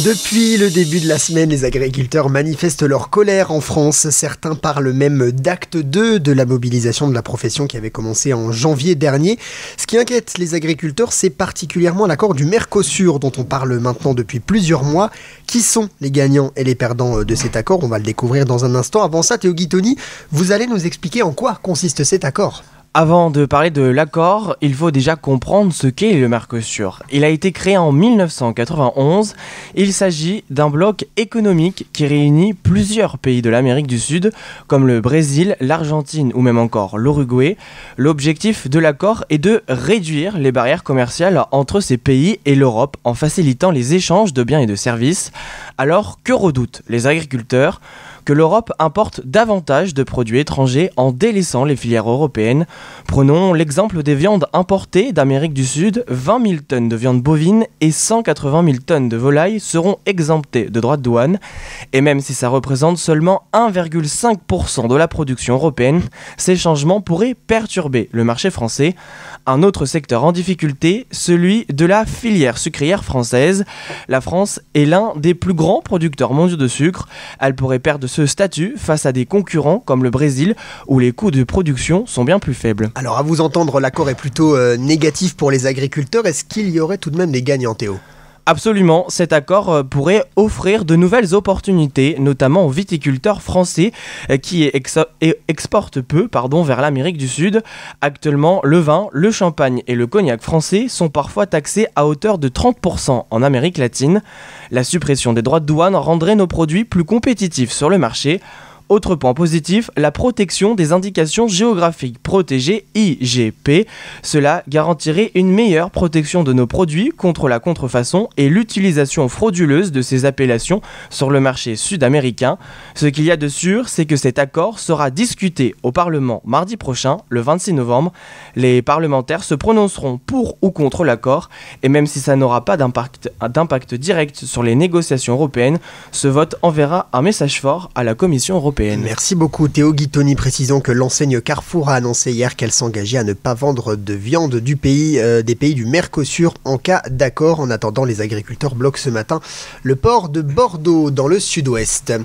Depuis le début de la semaine, les agriculteurs manifestent leur colère en France. Certains parlent même d'acte 2 de la mobilisation de la profession qui avait commencé en janvier dernier. Ce qui inquiète les agriculteurs, c'est particulièrement l'accord du Mercosur dont on parle maintenant depuis plusieurs mois. Qui sont les gagnants et les perdants de cet accord? On va le découvrir dans un instant. Avant ça, Théo Guittoni, vous allez nous expliquer en quoi consiste cet accord. Avant de parler de l'accord, il faut déjà comprendre ce qu'est le Mercosur. Il a été créé en 1991. Il s'agit d'un bloc économique qui réunit plusieurs pays de l'Amérique du Sud, comme le Brésil, l'Argentine ou même encore l'Uruguay. L'objectif de l'accord est de réduire les barrières commerciales entre ces pays et l'Europe en facilitant les échanges de biens et de services. Alors, que redoutent les agriculteurs ? Que l'Europe importe davantage de produits étrangers en délaissant les filières européennes. Prenons l'exemple des viandes importées d'Amérique du Sud. 20 000 tonnes de viande bovine et 180 000 tonnes de volailles seront exemptées de droits de douane. Et même si ça représente seulement 1,5% de la production européenne, ces changements pourraient perturber le marché français. Un autre secteur en difficulté, celui de la filière sucrière française. La France est l'un des plus grands producteurs mondiaux de sucre. Elle pourrait perdre ce statut face à des concurrents comme le Brésil où les coûts de production sont bien plus faibles. Alors à vous entendre, l'accord est plutôt négatif pour les agriculteurs. Est-ce qu'il y aurait tout de même des gagnants, Théo ? Absolument, cet accord pourrait offrir de nouvelles opportunités, notamment aux viticulteurs français qui exportent peu vers l'Amérique du Sud. Actuellement, le vin, le champagne et le cognac français sont parfois taxés à hauteur de 30% en Amérique latine. La suppression des droits de douane rendrait nos produits plus compétitifs sur le marché. Autre point positif, la protection des indications géographiques protégées IGP. Cela garantirait une meilleure protection de nos produits contre la contrefaçon et l'utilisation frauduleuse de ces appellations sur le marché sud-américain. Ce qu'il y a de sûr, c'est que cet accord sera discuté au Parlement mardi prochain, le 26 novembre. Les parlementaires se prononceront pour ou contre l'accord et même si ça n'aura pas d'impact direct sur les négociations européennes, ce vote enverra un message fort à la Commission européenne. Merci beaucoup Théo Guittoni. Précisons que l'enseigne Carrefour a annoncé hier qu'elle s'engageait à ne pas vendre de viande des pays du Mercosur en cas d'accord. En attendant, les agriculteurs bloquent ce matin le port de Bordeaux dans le sud-ouest.